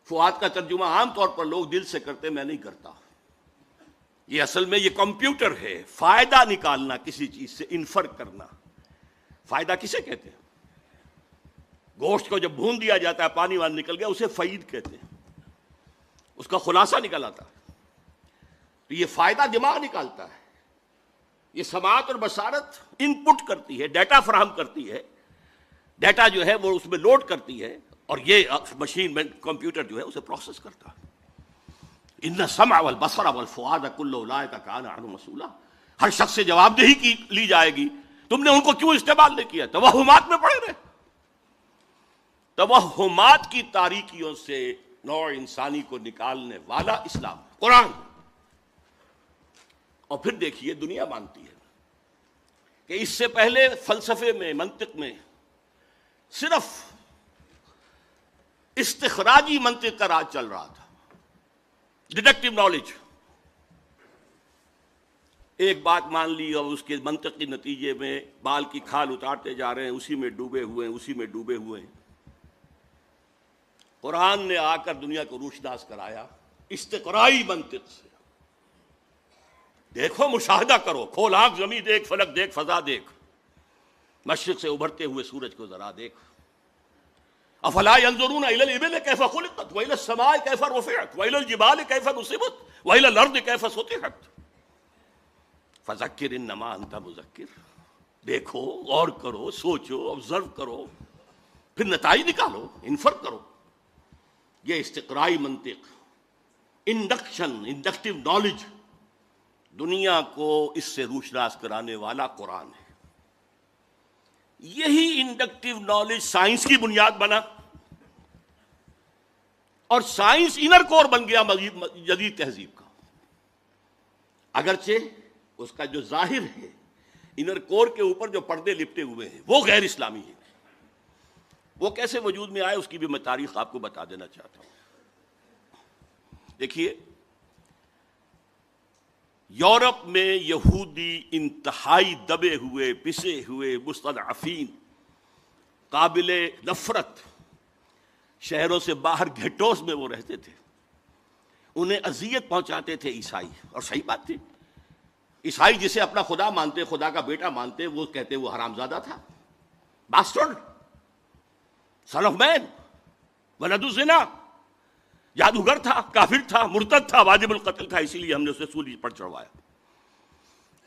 فؤاد کا ترجمہ عام طور پر لوگ دل سے کرتے، میں نہیں کرتا. یہ اصل میں یہ کمپیوٹر ہے، فائدہ نکالنا کسی چیز سے، انفر کرنا. فائدہ کسے کہتے ہیں؟ گوشت کو جب بھون دیا جاتا ہے، پانی وان نکل گیا، اسے فعید کہتے ہیں، اس کا خلاصہ نکل آتا ہے. تو یہ فائدہ دماغ نکالتا ہے. یہ سماعت اور بصارت ان پٹ کرتی ہے، ڈیٹا فراہم کرتی ہے، ڈیٹا جو ہے وہ اس میں لوڈ کرتی ہے، اور یہ مشین میں کمپیوٹر جو ہے اسے پروسیس کرتا ہے. ان السمع والبصر والفؤاد کل اولئک کان عنہ مسئولا. ہر شخص سے جواب دہی کی لی جائے گی. تم نے ان کو کیوں استعمال نہیں کیا؟ توہمات میں پڑے رہے. توہمات کی تاریکیوں سے نوع انسانی کو نکالنے والا اسلام، قرآن. اور پھر دیکھیے دنیا مانتی ہے کہ اس سے پہلے فلسفے میں، منطق میں صرف استخراجی منطق کا راج چل رہا تھا، ڈیڈکٹیو نالج. ایک بات مان لی اور اس کے منطق کے نتیجے میں بال کی کھال اتارتے جا رہے ہیں، اسی میں ڈوبے ہوئے ہیں، اسی میں ڈوبے ہوئے ہیں. قرآن نے آ کر دنیا کو روشناس کرایا استقرائی منطق سے. دیکھو، مشاہدہ کرو، کھول آنکھ، زمین دیکھ، فلک دیکھ، فضا دیکھ، مشرق سے ابھرتے ہوئے سورج کو ذرا دیکھ. افلا ينظرون الى الابل كيف خلقت والى السماء كيف رفعت والى الجبال كيف نصبت والى الارض كيف سطحت فذكر انما انت مذکر. دیکھو، غور کرو، سوچو، آبزرو کرو، پھر نتائج نکالو، انفر کرو. یہ استقرائی منطق، انڈکٹیو نالج، دنیا کو اس سے روشناس کرانے والا قرآن ہے. یہی انڈکٹیو نالج سائنس کی بنیاد بنا، اور سائنس انر کور بن گیا جدید تہذیب کا. اگرچہ اس کا جو ظاہر ہے، انر کور کے اوپر جو پردے لپٹے ہوئے ہیں وہ غیر اسلامی ہیں. وہ کیسے وجود میں آئے اس کی بھی میں تاریخ آپ کو بتا دینا چاہتا ہوں. دیکھیے، یورپ میں یہودی انتہائی دبے ہوئے، پسے ہوئے، مستضعفین، قابل نفرت، شہروں سے باہر گھٹوس میں وہ رہتے تھے. انہیں اذیت پہنچاتے تھے عیسائی، اور صحیح بات تھی. عیسائی جسے اپنا خدا مانتے، خدا کا بیٹا مانتے، وہ کہتے وہ حرامزادہ تھا، باسٹرڈ، سن آف مین، ولد الزنا، جادوگر تھا، کافر تھا، مرتد تھا، واجب القتل تھا، اسی لیے ہم نے اسے سولی پر چڑھوایا.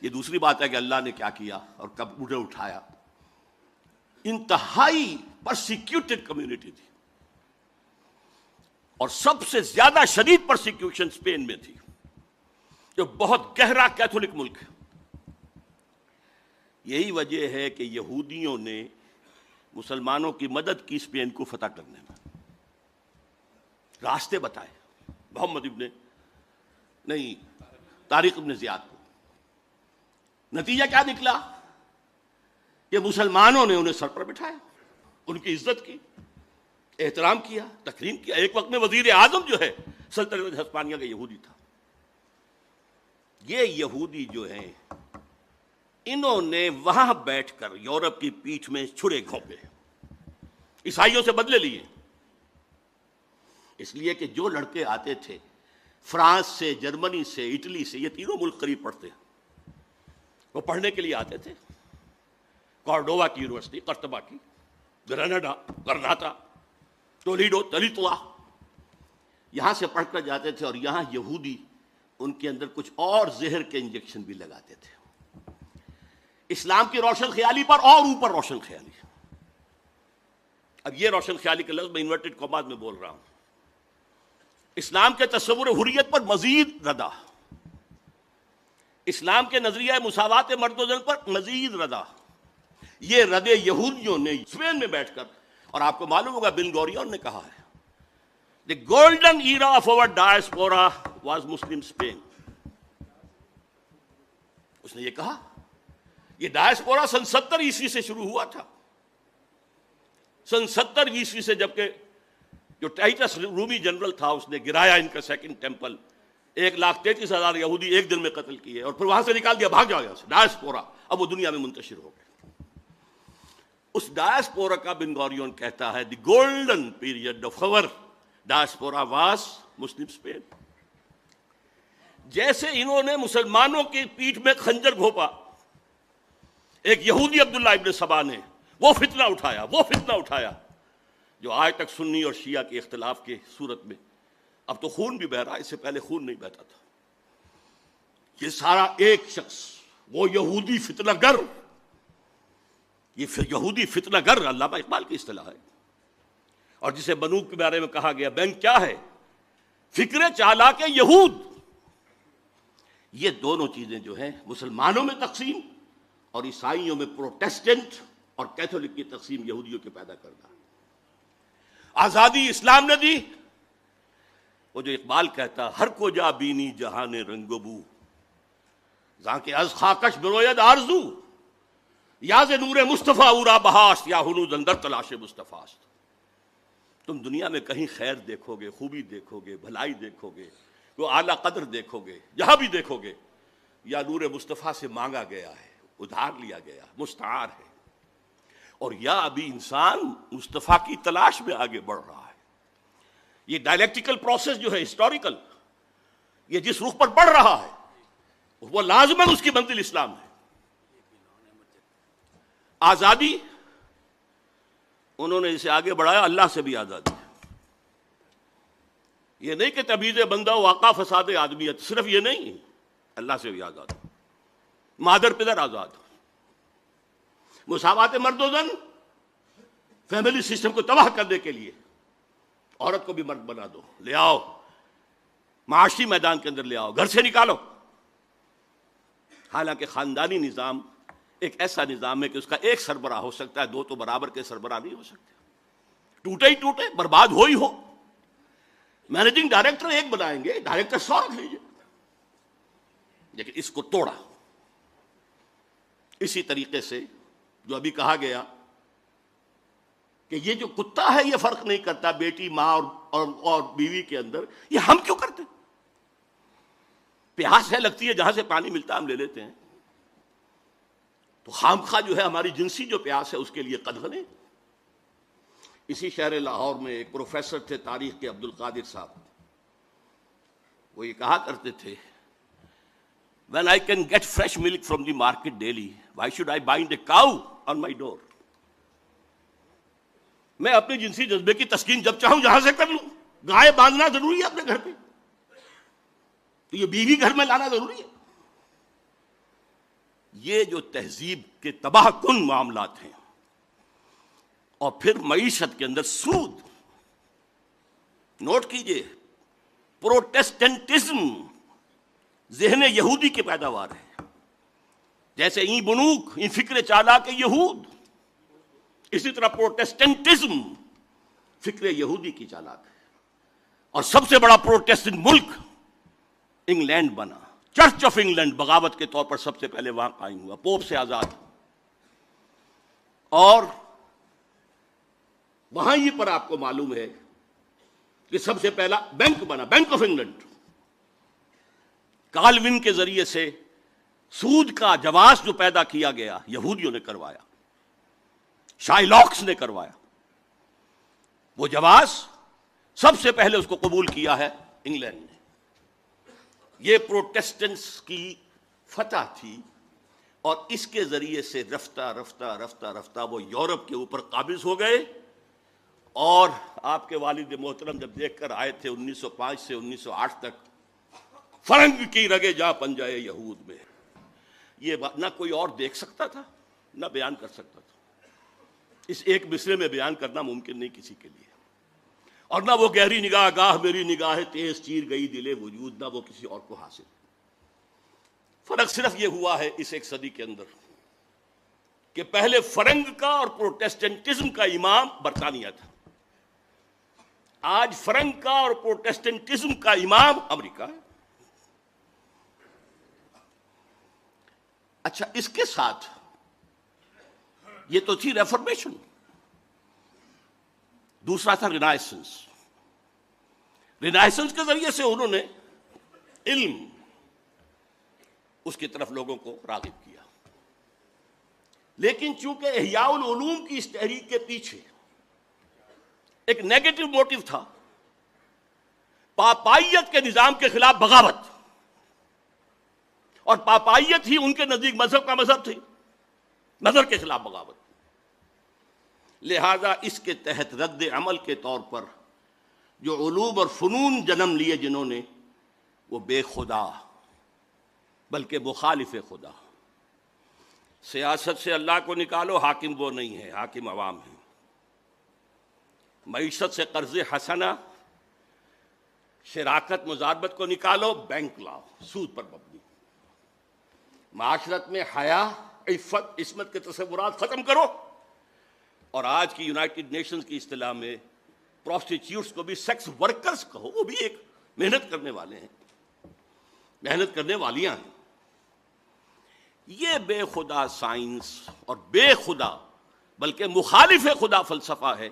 یہ دوسری بات ہے کہ اللہ نے کیا کیا اور کب انہیں اٹھایا. انتہائی پرسیکیوٹڈ کمیونٹی تھی، اور سب سے زیادہ شدید پرسیکیوشن اسپین میں تھی، جو بہت گہرا کیتھولک ملک ہے. یہی وجہ ہے کہ یہودیوں نے مسلمانوں کی مدد کی اسپین کو فتح کرنے میں، راستے بتائے طارق ابن زیاد کو. نتیجہ کیا نکلا کہ مسلمانوں نے انہیں سر پر بٹھایا، ان کی عزت کی، احترام کیا، تکریم کیا. ایک وقت میں وزیر اعظم جو ہے سلطنت ہسپانیہ کا یہودی تھا. یہ یہودی جو ہیں، انہوں نے وہاں بیٹھ کر یورپ کی پیٹھ میں چھرے گھونپے، عیسائیوں سے بدلے لیے. اس لیے کہ جو لڑکے آتے تھے فرانس سے، جرمنی سے، اٹلی سے، یہ تینوں ملک قریب پڑتے ہیں، وہ پڑھنے کے لیے آتے تھے. کارڈووا کی یونیورسٹی، قرطبہ کی، گرناڈا، گرناطا، تولیڈو، تلیتوا، یہاں سے پڑھ کر جاتے تھے. اور یہاں یہودی ان کے اندر کچھ اور زہر کے انجیکشن بھی لگاتے تھے، اسلام کی روشن خیالی پر اور اوپر روشن خیالی. اب یہ روشن خیالی کا لفظ میں انورٹڈ کاماز میں بول رہا ہوں. اسلام کے تصور حریت پر مزید ردا، اسلام کے نظریہ مساوات مرد و زن پر مزید ردا. یہ ردے یہودیوں نے اسپین میں بیٹھ کر، اور آپ کو معلوم ہوگا بن گورین نے کہا ہے the golden era of our diaspora was Muslim Spain. اس نے یہ کہا، یہ ڈائسپورا سن 70 عیسوی سے شروع ہوا تھا. سن 70 عیسوی سے، جبکہ جو ٹائٹس رومی جنرل تھا اس نے گرایا ان کا سیکنڈ ٹیمپل، 1,33,000 یہودی ایک دن میں قتل کیے، اور پھر وہاں سے نکال دیا، بھاگ جاؤ یہاں سے. ڈائسپورا اب وہ دنیا میں منتشر ہو گئے. اس ڈائسپورا کا بن گورین کہتا ہے the golden period of our diaspora was Muslim Spain. جیسے انہوں نے مسلمانوں کی پیٹھ میں خنجر گھونپا، ایک یہودی عبداللہ ابن سبا نے وہ فتنہ اٹھایا جو آج تک سنی اور شیعہ کے اختلاف کی صورت میں، اب تو خون بھی بہہ رہا ہے، اس سے پہلے خون نہیں بہتا تھا. یہ سارا ایک شخص، وہ یہودی فتنہ گر، یہ یہودی فتنہ گر علامہ اقبال کی اصطلاح ہے، اور جسے بنوک کے بارے میں کہا گیا بینک کیا ہے؟ فکر چالاک یہود. یہ دونوں چیزیں جو ہیں مسلمانوں میں تقسیم اور عیسائیوں میں پروٹیسٹنٹ اور کیتھولک کی تقسیم یہودیوں کے پیدا کرنا. آزادی اسلام نے دی. وہ جو اقبال کہتا ہر کو جا بینی جہان رنگ و بو، زاں کے از خاکش بروید آرزو، یا ز نور مصطفیٰ اورا بہاشت، یا ہنوز اندر تلاش مصطفیٰ است. تم دنیا میں کہیں خیر دیکھو گے، خوبی دیکھو گے، بھلائی دیکھو گے، وہ اعلیٰ قدر دیکھو گے، جہاں بھی دیکھو گے یا نور مصطفیٰ سے مانگا گیا ہے، ادھار لیا گیا، مستعار ہے، اور یا ابھی انسان مصطفیٰ کی تلاش میں آگے بڑھ رہا ہے. یہ ڈائلیکٹیکل پروسیس جو ہے ہسٹوریکل، یہ جس رخ پر بڑھ رہا ہے وہ لازماً اس کی منزل اسلام ہے. آزادی انہوں نے اسے آگے بڑھایا، اللہ سے بھی آزادی. یہ نہیں کہ تبعیض بندہ و واقع فساد آدمیت، صرف یہ نہیں، اللہ سے بھی آزاد، مادر پدر آزاد، مساوات مرد و زن، فیملی سسٹم کو تباہ کرنے کے لیے عورت کو بھی مرد بنا دو، لے آؤ معاشی میدان کے اندر، لے آؤ، گھر سے نکالو. حالانکہ خاندانی نظام ایک ایسا نظام ہے کہ اس کا ایک سربراہ ہو سکتا ہے، دو تو برابر کے سربراہ نہیں ہو سکتے. ٹوٹے ہی ٹوٹے، برباد ہو ہی ہو. مینیجنگ ڈائریکٹر ایک بنائیں گے، ڈائریکٹر 100 رکھ لیجیے، لیکن اس کو توڑا. اسی طریقے سے جو ابھی کہا گیا کہ یہ جو کتا ہے یہ فرق نہیں کرتا بیٹی ماں اور بیوی کے اندر، یہ ہم کیوں کرتے؟ پیاس ہے لگتی ہے، جہاں سے پانی ملتا ہے ہم لے لیتے ہیں، تو خامخواہ جو ہے ہماری جنسی جو پیاس ہے اس کے لیے قدغن نہیں. اسی شہر لاہور میں ایک پروفیسر تھے تاریخ کے، عبد القادر صاحب، وہ یہ کہا کرتے تھے when I can get fresh milk from the market daily, why should I bind a cow on my door? میں اپنے جنسی جذبے کی تسکین جب چاہوں جہاں سے کر لوں. گائے باندھنا ضروری ہے اپنے گھر پہ، تو یہ بیوی گھر میں لانا ضروری ہے. یہ جو تہذیب کے تباہ کن معاملات ہیں، اور پھر معیشت کے اندر سود. نوٹ کیجئے، پروٹیسٹنٹزم ذہن یہودی کی پیداوار ہے. جیسے این بنوک، این فکر چالاک یہود، اسی طرح پروٹیسٹنٹزم فکر یہودی کی چالاک ہے. اور سب سے بڑا پروٹیسٹنٹ ملک انگلینڈ بنا. چرچ آف انگلینڈ بغاوت کے طور پر سب سے پہلے وہاں قائم ہوا، پوپ سے آزاد. اور وہاں ہی پر آپ کو معلوم ہے کہ سب سے پہلا بینک بنا، بینک آف انگلینڈ. کالون کے ذریعے سے سود کا جواز جو پیدا کیا گیا یہودیوں نے کروایا، شائلاکس نے کروایا. وہ جواز سب سے پہلے اس کو قبول کیا ہے انگلینڈ نے. یہ پروٹیسٹنٹس کی فتح تھی، اور اس کے ذریعے سے رفتہ رفتہ رفتہ رفتہ وہ یورپ کے اوپر قابض ہو گئے. اور آپ کے والد محترم جب دیکھ کر آئے تھے 1905 سے 1908 تک، فرنگ کی رگے جا پنجائے یہود میں، یہ نہ کوئی اور دیکھ سکتا تھا نہ بیان کر سکتا تھا. اس ایک مصرے میں بیان کرنا ممکن نہیں کسی کے لیے. اور نہ وہ گہری نگاہ گاہ میری نگاہ تیز چیر گئی دل وجود، نہ وہ کسی اور کو حاصل. فرق صرف یہ ہوا ہے اس ایک صدی کے اندر کہ پہلے فرنگ کا اور پروٹیسٹنٹزم کا امام برطانیہ تھا، آج فرنگ کا اور پروٹیسٹنٹزم کا امام امریکہ ہے. اچھا، اس کے ساتھ یہ تو تھی ریفارمیشن، دوسرا تھا رینائسنس. رینائسنس کے ذریعے سے انہوں نے علم اس کی طرف لوگوں کو راغب کیا. لیکن چونکہ احیاء العلوم کی اس تحریک کے پیچھے ایک نیگیٹو موٹیو تھا، پاپائیت کے نظام کے خلاف بغاوت، اور پاپائیت ہی ان کے نزدیک مذہب کا مذہب تھی، نظر کے خلاف بغاوت۔ لہذا اس کے تحت رد عمل کے طور پر جو علوم اور فنون جنم لیے جنہوں نے، وہ بے خدا بلکہ مخالف خدا۔ سیاست سے اللہ کو نکالو، حاکم وہ نہیں ہے، حاکم عوام ہے۔ معیشت سے قرض حسنہ، شراکت مزاربت کو نکالو، بینک لاؤ، سود پر مبنی۔ معاشرت میں حیا، عفت، عصمت کے تصورات ختم کرو، اور آج کی یونائٹڈ نیشنز کی اصطلاح میں پروسٹیٹیوٹس کو بھی سیکس ورکرز کہو، وہ بھی ایک محنت کرنے والے ہیں، محنت کرنے والیاں ہیں۔ یہ بے خدا سائنس اور بے خدا بلکہ مخالف خدا فلسفہ ہے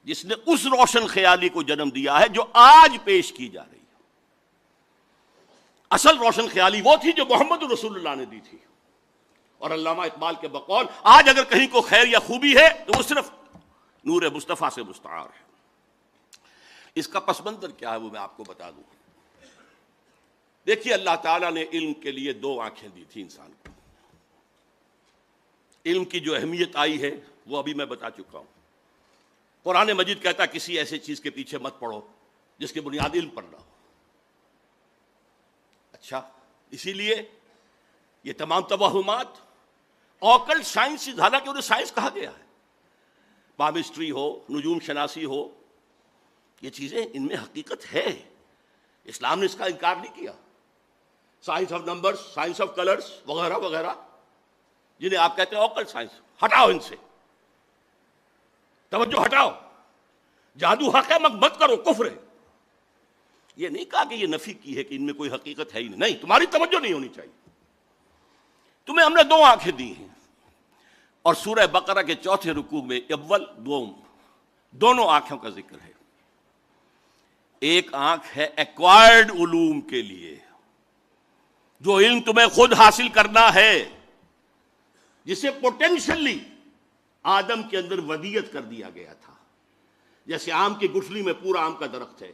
جس نے اس روشن خیالی کو جنم دیا ہے جو آج پیش کی جا رہی ہے۔ اصل روشن خیالی وہ تھی جو محمد رسول اللہ نے دی تھی، اور علامہ اقبال کے بقول آج اگر کہیں کو خیر یا خوبی ہے تو وہ صرف نور مصطفیٰ سے مستعار ہے۔ اس کا پس منظر کیا ہے وہ میں آپ کو بتا دوں۔ دیکھیے، اللہ تعالیٰ نے علم کے لیے دو آنکھیں دی تھی انسان کو۔ علم کی جو اہمیت آئی ہے وہ ابھی میں بتا چکا ہوں۔ قرآن مجید کہتا ہے کسی ایسے چیز کے پیچھے مت پڑو جس کی بنیاد علم پر نہ ہو۔ اچھا، اسی لیے یہ تمام توہمات آکلٹ سائنس، حالانکہ انہیں سائنس کہا گیا ہے، پامسٹری ہو، نجوم شناسی ہو، یہ چیزیں ان میں حقیقت ہے، اسلام نے اس کا انکار نہیں کیا۔ Science of numbers, science of colours وغیرہ وغیرہ جنہیں آپ کہتے ہیں آکلٹ سائنس، ہٹاؤ ان سے، توجہ ہٹاؤ، جادو حق ہے مت کرو، کفر ہے۔ یہ نہیں کہا کہ یہ نفی کی ہے کہ ان میں کوئی حقیقت ہے ہی نہیں، تمہاری توجہ نہیں ہونی چاہیے۔ تمہیں ہم نے دو آنکھیں دی ہیں، اور سورہ بقرہ کے چوتھے رکوع میں اول دوم دونوں آنکھوں کا ذکر ہے۔ ایک آنکھ ہے ایکوائرڈ علوم کے لیے، جو علم تمہیں خود حاصل کرنا ہے، جسے پوٹینشلی آدم کے اندر ودیت کر دیا گیا تھا۔ جیسے آم کی گٹھلی میں پورا آم کا درخت ہے،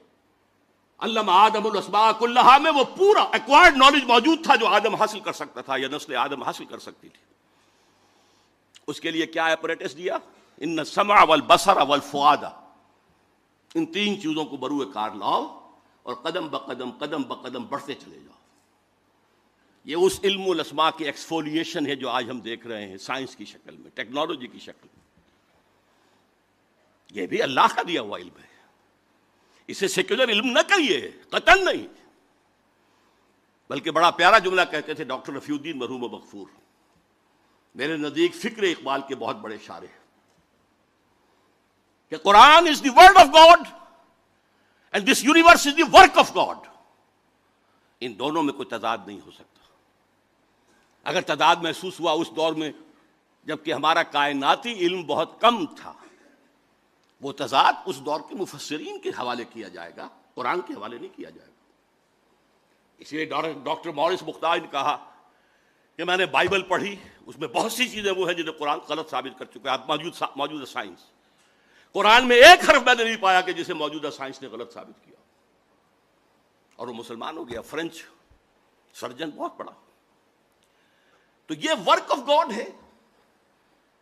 علم آدم الاسماء کلہا میں وہ پورا ایکوائرڈ نالج موجود تھا جو آدم حاصل کر سکتا تھا یا نسل آدم حاصل کر سکتی تھی۔ اس کے لیے کیا ایپریٹس دیا؟ ان السمع والبصر والفؤاد، ان تین چیزوں کو بروئے کار لاؤ اور قدم بقدم بڑھتے چلے جاؤ۔ یہ اس علم الاسماء کی ایکسفولیشن ہے جو آج ہم دیکھ رہے ہیں سائنس کی شکل میں، ٹیکنالوجی کی شکل میں۔ یہ بھی اللہ کا دیا ہوا علم ہے، اسے سیکولر علم نہ کہیے، قطعاً نہیں، بلکہ بڑا پیارا جملہ کہتے تھے ڈاکٹر رفیع الدین مرحوم و مغفور، میرے نزدیک فکر اقبال کے بہت بڑے شاعر ہیں، کہ Quran is the word of God and this universe is the work of God. ان دونوں میں کوئی تضاد نہیں ہو سکتا۔ اگر تضاد محسوس ہوا اس دور میں جبکہ ہمارا کائناتی علم بہت کم تھا، وہ تضاد اس دور کے مفسرین کے حوالے کیا جائے گا، قرآن کے حوالے نہیں کیا جائے گا۔ اس لیے ڈاکٹر مورس مختار نے کہا کہ میں نے بائبل پڑھی، اس میں بہت سی چیزیں وہ ہیں جنہیں قرآن غلط ثابت کر چکا ہے، موجودہ سائنس، قرآن میں ایک حرف میں نے نہیں پایا کہ جسے موجودہ سائنس نے غلط ثابت کیا۔ اور وہ مسلمان ہو گیا، فرینچ سرجن بہت بڑا۔ تو یہ ورک آف گاڈ ہے،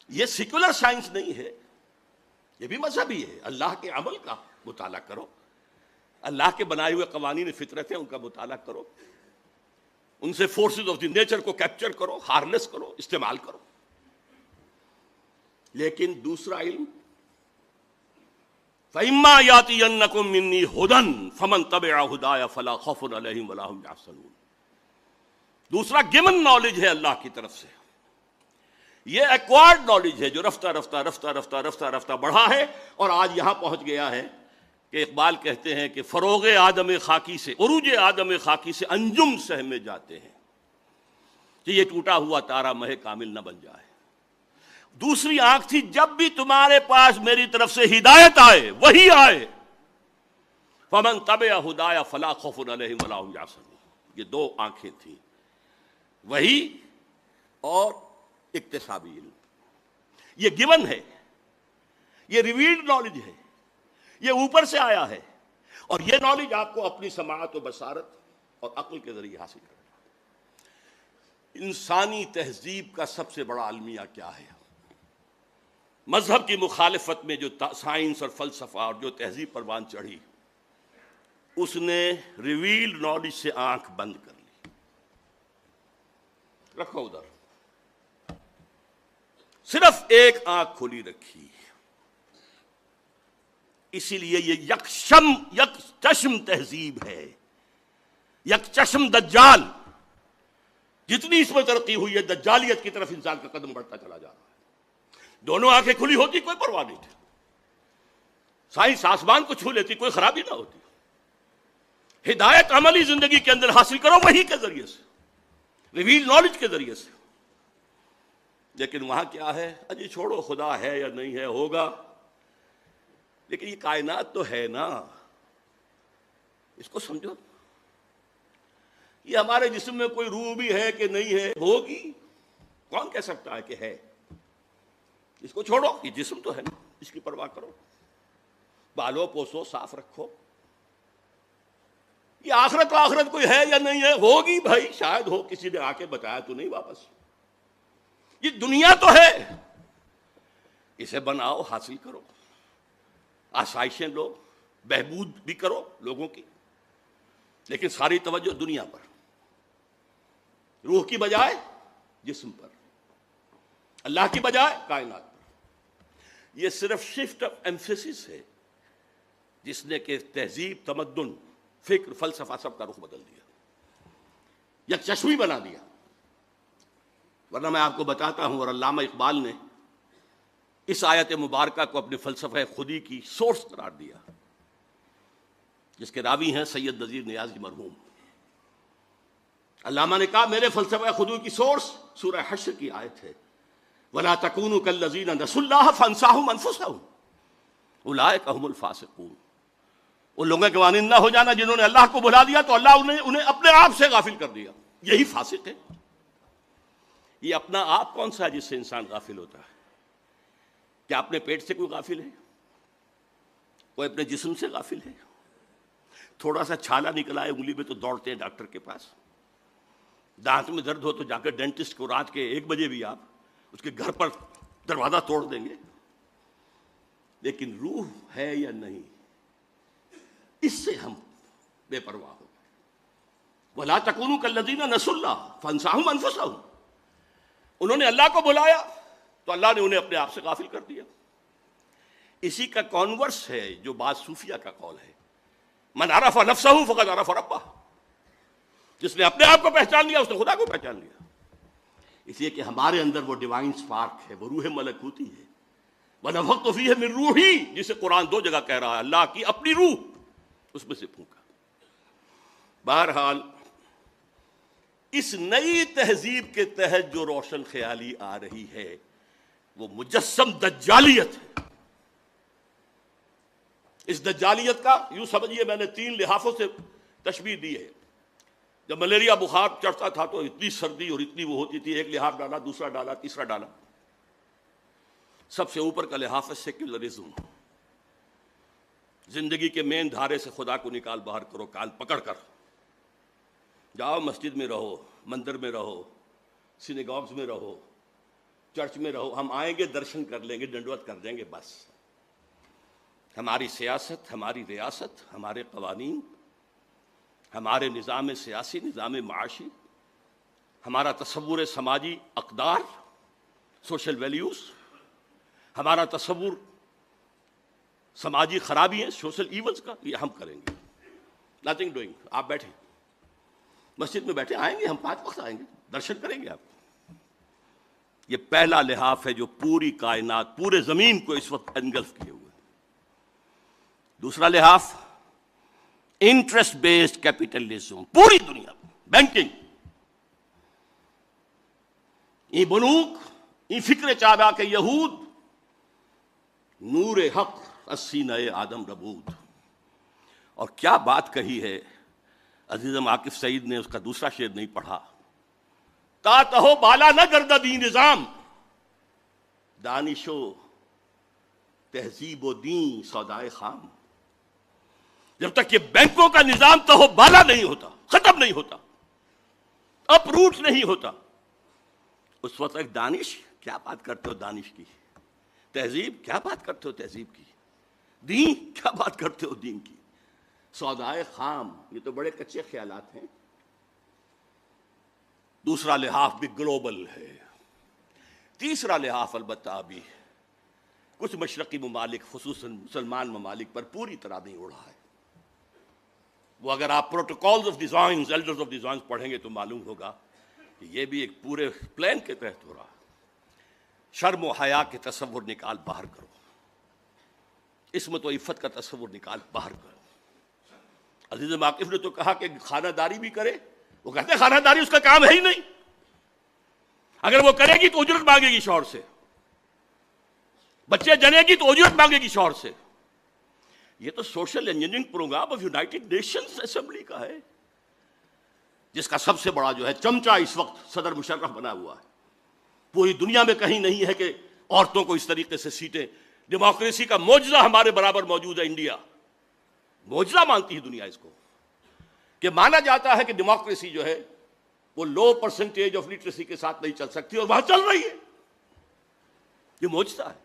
یہ سیکولر سائنس نہیں ہے، یہ بھی مذہبی ہے۔ اللہ کے عمل کا مطالعہ کرو، اللہ کے بنائے ہوئے قوانین فطرت ہیں ان کا مطالعہ کرو، ان سے فورسز آف دی نیچر کو کیپچر کرو، ہارنس کرو، استعمال کرو۔ لیکن دوسرا علم، فَإِمَّا يَأْتِيَنَّكُم مِّنِّي هُدًى فَمَن تَبِعَ هُدَايَ فَلَا خَوْفٌ عَلَيْهِمْ وَلَا هُمْ يَحْزَنُونَ۔ دوسرا گیون نالج ہے اللہ کی طرف سے، یہ ایکوائرڈ نالج ہے جو رفتہ رفتہ رفتہ رفتہ رفتہ رفتہ بڑھا ہے، اور آج یہاں پہنچ گیا ہے کہ اقبال کہتے ہیں کہ فروغ آدم خاکی سے، عروج آدم خاکی سے انجم سہمے جاتے ہیں کہ یہ ٹوٹا ہوا تارا مہ کامل نہ بن جائے۔ دوسری آنکھ تھی، جب بھی تمہارے پاس میری طرف سے ہدایت آئے، وہی آئے، فمن تبع ہدایا فلا خوف علیہم ولا ہم یحزنون۔ یہ دو آنکھیں تھیں، وہی اور اکتسابی علم۔ یہ گیون ہے، یہ ریویلڈ نالج ہے، یہ اوپر سے آیا ہے، اور یہ نالج آپ کو اپنی سماعت و بصارت اور عقل کے ذریعے حاصل کرنا۔ انسانی تہذیب کا سب سے بڑا المیہ کیا ہے؟ مذہب کی مخالفت میں جو سائنس اور فلسفہ اور جو تہذیب پروان چڑھی، اس نے ریویلڈ نالج سے آنکھ بند کر لی۔ رکھو ادھر، صرف ایک آنکھ کھلی رکھی۔ اسی لیے یہ یک چشم تہذیب ہے، یک چشم دجال۔ جتنی اس میں ترقی ہوئی ہے، دجالیت کی طرف انسان کا قدم بڑھتا چلا جا رہا ہے۔ دونوں آنکھیں کھلی ہوتی کوئی پرواہ نہیں تھی، سائنس آسمان کو چھو لیتی، کوئی خرابی نہ ہوتی۔ ہدایت عملی زندگی کے اندر حاصل کرو وہی کے ذریعے سے، ریویل نالج کے ذریعے سے۔ لیکن وہاں کیا ہے؟ اجی چھوڑو، خدا ہے یا نہیں ہے، ہوگا، لیکن یہ کائنات تو ہے نا، اس کو سمجھو۔ یہ ہمارے جسم میں کوئی روح بھی ہے کہ نہیں ہے؟ ہوگی، کون کہہ سکتا ہے کہ ہے؟ اس کو چھوڑو، یہ جسم تو ہے نا، اس کی پرواہ کرو، بالو پوسو، صاف رکھو۔ یہ آخرت کوئی ہے یا نہیں ہے؟ ہوگی بھائی، شاید ہو، کسی نے آ کے بتایا تو نہیں واپس۔ یہ دنیا تو ہے، اسے بناؤ، حاصل کرو، آسائشیں لو، بہبود بھی کرو لوگوں کی، لیکن ساری توجہ دنیا پر، روح کی بجائے جسم پر، اللہ کی بجائے کائنات پر۔ یہ صرف شفٹ آف ایمفیسس ہے جس نے کہ تہذیب، تمدن، فکر، فلسفہ سب کا رخ بدل دیا، یک چشمی بنا دیا۔ ورنہ میں آپ کو بتاتا ہوں، اور علامہ اقبال نے اس آیت مبارکہ کو اپنے فلسفہ خودی کی سورس قرار دیا، جس کے راوی ہیں سید نذیر نیازی مرحوم۔ علامہ نے کہا میرے فلسفہ خودی کی سورس سورہ حشر کی آیت ہے، وَلَا تَكُونُوا كَالَّذِينَ نَسُوا اللَّهَ فَأَنسَاهُمْ أَنفُسَهُمْ أُولَٰئِكَ هُمُ الْفَاسِقُونَ۔ ان لوگوں کے مانند نہ ہو جانا جنہوں نے اللہ کو بھلا دیا تو اللہ انہیں اپنے آپ سے غافل کر دیا، یہی فاسق ہے۔ یہ اپنا آپ کون سا ہے جس سے انسان غافل ہوتا ہے؟ کیا اپنے پیٹ سے کوئی غافل ہے؟ کوئی اپنے جسم سے غافل ہے؟ تھوڑا سا چھالا نکل آئے انگلی میں تو دوڑتے ہیں ڈاکٹر کے پاس، دانت میں درد ہو تو جا کر ڈینٹسٹ کو رات کے 1 بجے بھی آپ اس کے گھر پر دروازہ توڑ دیں گے۔ لیکن روح ہے یا نہیں، اس سے ہم بے پرواہ ہو گئے۔ وَلَا تَكُونُوا كَالَّذِينَ نَسُوا اللَّهَ فَأَنسَاهُمْ أَنفُسَهُمْ۔ انہوں نے اللہ کو بلایا تو اللہ نے انہیں اپنے آپ سے غافل کر دیا۔ اسی کا کانورس ہے جو بعض صوفیہ کا قول ہے، من عرف نفسہ فقد عرف ربہ۔ جس نے اپنے آپ کو پہچان لیا اس نے خدا کو پہچان لیا۔ اس لیے کہ ہمارے اندر وہ ڈیوائن سپارک ہے، وہ روح ملکوتی ہے، وَنَفَخْتُ فِيهِ مِن رُوحِي، جسے قرآن 2 جگہ کہہ رہا ہے، اللہ کی اپنی روح اس میں سے پھونکا۔ بہرحال اس نئی تہذیب کے تحت جو روشن خیالی آ رہی ہے وہ مجسم دجالیت ہے۔ اس دجالیت کا یوں سمجھیے، میں نے 3 لحافوں سے تشبیہ دی ہے۔ جب ملیریا بخار چڑھتا تھا تو اتنی سردی اور اتنی وہ ہوتی تھی، ایک لحاف ڈالا، دوسرا ڈالا، تیسرا ڈالا۔ سب سے اوپر کا لحاف ہے سیکولرزم، زندگی کے مین دھارے سے خدا کو نکال باہر کرو، کال پکڑ کر جاؤ، مسجد میں رہو، مندر میں رہو، سینیگاگز میں رہو، چرچ میں رہو، ہم آئیں گے، درشن کر لیں گے، ڈنڈوت کر دیں گے، بس۔ ہماری سیاست، ہماری ریاست، ہمارے قوانین، ہمارے نظام سیاسی، نظام معاشی، ہمارا تصور سماجی اقدار، سوشل ویلیوز، ہمارا تصور سماجی خرابی ہے، سوشل ایونز کا، یہ ہم کریں گے۔ Nothing doing. آپ بیٹھیں، مسجد میں بیٹھے، آئیں گے ہم 5 وقت آئیں گے، درشن کریں گے آپ۔ یہ پہلا لحاف ہے جو پوری کائنات، پورے زمین کو اس وقت انگلف کیے ہوئے۔ دوسرا لحاف انٹرسٹ بیسڈ کیپیٹلزم، پوری دنیا، بینکنگ، یہ بنوک، یہ فکر چابا کے یہود، نور حق السینہ آدم ربود۔ اور کیا بات کہی ہے عزیزم عاکف سعید نے، اس کا دوسرا شعر نہیں پڑھا، تا تہو بالا نہ گردد این نظام، دانش و تہذیب و دین سودائے خام۔ جب تک یہ بینکوں کا نظام تو بالا نہیں ہوتا، ختم نہیں ہوتا، اپروٹ نہیں ہوتا، اس وقت تک دانش کیا بات کرتے ہو دانش کی، تہذیب کیا بات کرتے ہو تہذیب کی، دین کیا بات کرتے ہو دین کی، سودائے خام، یہ تو بڑے کچے خیالات ہیں۔ دوسرا لحاظ بھی گلوبل ہے، تیسرا لحاظ البتہ ابھی کچھ مشرقی ممالک خصوصاً مسلمان ممالک پر پوری طرح نہیں اڑا ہے۔ وہ اگر آپ protocols of designs, elders of designs پڑھیں گے تو معلوم ہوگا کہ یہ بھی ایک پورے پلان کے تحت ہو رہا ہے۔ شرم و حیا کے تصور نکال باہر کرو، عصمت و عفت کا تصور نکال باہر کرو۔ عزیز ماقف نے تو کہا کہ خانہ داری بھی کرے، وہ کہتے ہیں خانہ داری اس کا کام ہے ہی نہیں، اگر وہ کرے گی تو اجرت مانگے گی شوہر سے، بچے جنے گی تو اجرت مانگے گی شوہر سے۔ یہ تو social engineering programme of United Nations Assembly کا ہے، جس کا سب سے بڑا جو ہے چمچہ اس وقت صدر مشرف بنا ہوا ہے۔ پوری دنیا میں کہیں نہیں ہے کہ عورتوں کو اس طریقے سے سیٹیں، ڈیموکریسی کا معجزہ ہمارے برابر موجود ہے انڈیا، معجزہ مانتی ہے دنیا اس کو، کہ مانا جاتا ہے کہ ڈیموکریسی جو ہے وہ لو پرسنٹیج آف لٹریسی کے ساتھ نہیں چل سکتی، اور وہاں چل رہی ہے، یہ معجزہ ہے۔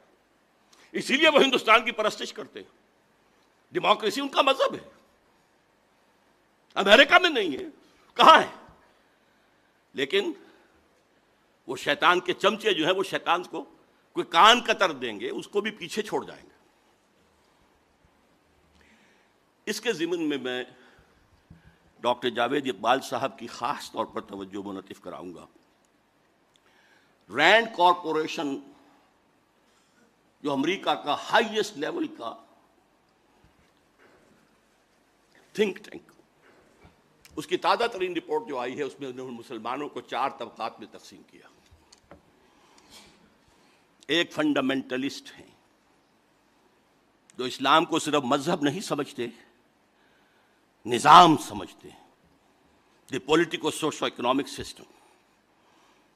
اسی لیے وہ ہندوستان کی پرستش کرتے ہیں، ڈیموکریسی ان کا مذہب ہے، امریکہ میں نہیں ہے، کہاں ہے؟ لیکن وہ شیطان کے چمچے جو ہیں وہ شیطان کو کوئی کان قطر دیں گے، اس کو بھی پیچھے چھوڑ جائیں گے۔ اس کے ضمن میں ڈاکٹر جاوید اقبال صاحب کی خاص طور پر توجہ منعطف کراؤں گا۔ رینڈ کارپوریشن جو امریکہ کا ہائیسٹ لیول کا تھنک ٹینک، اس کی تازہ ترین رپورٹ جو آئی ہے اس میں انہوں نے مسلمانوں کو 4 طبقات میں تقسیم کیا۔ ایک فنڈامنٹلسٹ ہیں جو اسلام کو صرف مذہب نہیں سمجھتے، نظام سمجھتے ہیں، دی پولیٹیکو سوشو اکنامک سسٹم۔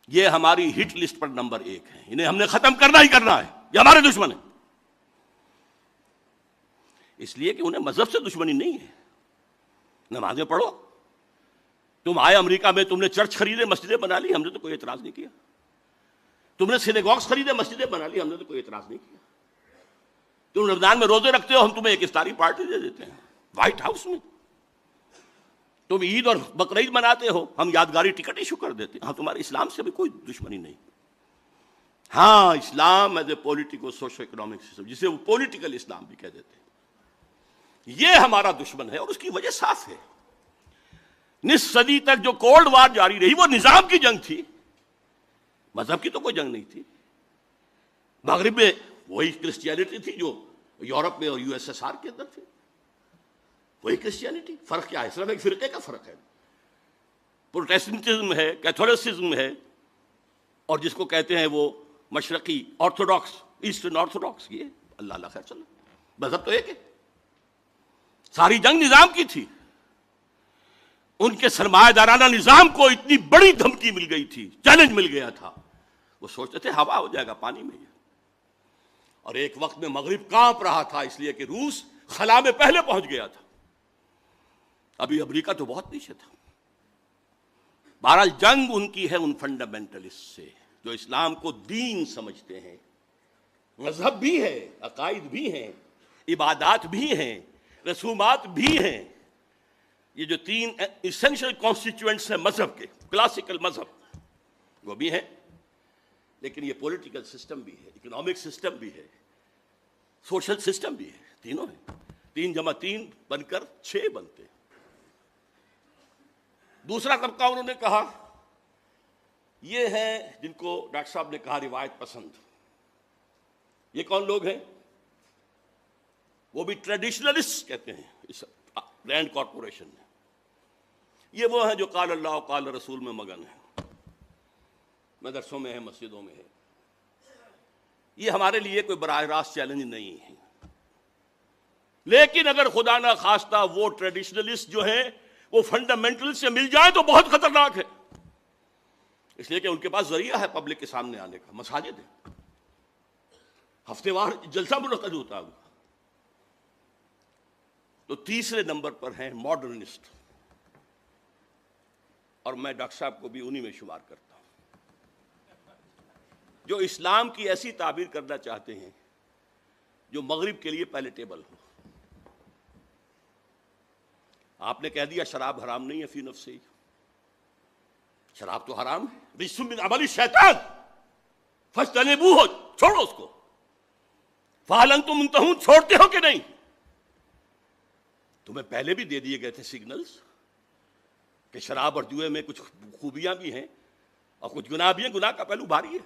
یہ ہماری ہٹ لسٹ پر نمبر 1 ہے، انہیں ہم نے ختم کرنا ہی کرنا ہے، یہ ہمارے دشمن ہیں۔ اس لیے کہ انہیں مذہب سے دشمنی نہیں ہے، نمازیں پڑھو، تم آئے امریکہ میں، تم نے چرچ خریدے، مسجدیں بنا لی، ہم نے تو کوئی اعتراض نہیں کیا، تم نے سینیگوگز خریدے، مسجدیں بنا لی، ہم نے تو کوئی اعتراض نہیں کیا، تم رمضان میں روزے رکھتے ہو، ہم تمہیں ایک افطاری پارٹی دے دیتے ہیں وائٹ ہاؤس میں، تم عید اور بقرعید مناتے ہو، ہم یادگاری ٹکٹ ایشو کر دیتے ہیں، ہاں تمہارے اسلام سے بھی کوئی دشمنی نہیں۔ ہاں Islam as a politico socio economic system, جسے وہ پولیٹیکل اسلام بھی کہہ دیتے ہیں، یہ ہمارا دشمن ہے، اور اس کی وجہ صاف ہے۔ نصف صدی تک جو کولڈ وار جاری رہی وہ نظام کی جنگ تھی، مذہب کی تو کوئی جنگ نہیں تھی۔ مغرب میں وہی کرسچینٹی تھی جو یورپ میں اور یو ایس ایس آر کے اندر تھی، وہی کرسچینٹی، فرق کیا ہے؟ صرف ایک فرقے کا فرق ہے، پروٹیسٹنٹزم ہے، کیتھولسزم ہے، اور جس کو کہتے ہیں وہ مشرقی آرتھوڈاکس، ایسٹرن آرتھوڈاکس، یہ اللہ اللہ خیر چلو، مذہب تو ایک ہے۔ ساری جنگ نظام کی تھی، ان کے سرمایہ دارانہ نظام کو اتنی بڑی دھمکی مل گئی تھی، چیلنج مل گیا تھا، وہ سوچتے تھے ہوا ہو جائے گا پانی میں، اور ایک وقت میں مغرب کانپ رہا تھا، اس لیے کہ روس خلا میں پہلے پہنچ گیا تھا، ابھی امریکہ تو بہت پیچھے تھا۔ بہرحال جنگ ان کی ہے ان فنڈامنٹلسٹ سے جو اسلام کو دین سمجھتے ہیں، مذہب بھی ہے، عقائد بھی ہیں، عبادات بھی ہیں، رسومات بھی ہیں، یہ جو 3 ایسنشل کانسٹیٹیوئنٹس ہیں مذہب کے، کلاسیکل مذہب وہ بھی ہیں، لیکن یہ پولیٹیکل سسٹم بھی ہے، اکنامک سسٹم بھی ہے، سوشل سسٹم بھی ہے، تینوں ہیں، 3 × 3 بن کر 6 بنتے ہیں۔ دوسرا طبقہ انہوں نے کہا یہ ہیں جن کو ڈاکٹر صاحب نے کہا روایت پسند۔ یہ کون لوگ ہیں؟ وہ بھی ٹریڈیشنلسٹ کہتے ہیں اس رینڈ کارپوریشن میں۔ یہ وہ ہیں جو قال اللہ و قال رسول میں مگن ہیں، مدرسوں میں ہیں، مسجدوں میں ہے۔ یہ ہمارے لیے کوئی براہ راست چیلنج نہیں ہے، لیکن اگر خدا نہ خواستہ وہ ٹریڈیشنلسٹ جو ہیں وہ فنڈامنٹل سے مل جائیں تو بہت خطرناک ہے، اس لیے کہ ان کے پاس ذریعہ ہے پبلک کے سامنے آنے کا، مساجد ہے، ہفتے وار جلسہ منعقد ہوتا ہے، تو تیسرے نمبر پر ہیں ماڈرنسٹ، اور میں ڈاکٹر صاحب کو بھی انہی میں شمار کرتا ہوں، جو اسلام کی ایسی تعبیر کرنا چاہتے ہیں جو مغرب کے لیے پیلیٹیبل ہو۔ آپ نے کہہ دیا شراب حرام نہیں ہے فی نفسی، شراب تو حرام ہے، رجس من عمل الشیطان فاجتنبوہ، چھوڑو اس کو، فہل انتم منتہون، چھوڑتے ہو کہ نہیں؟ تمہیں پہلے بھی دے دیے گئے تھے سگنلز کہ شراب اور جوئے میں کچھ خوبیاں بھی ہیں اور کچھ گناہ بھی ہیں، گناہ کا پہلو بھاری ہے۔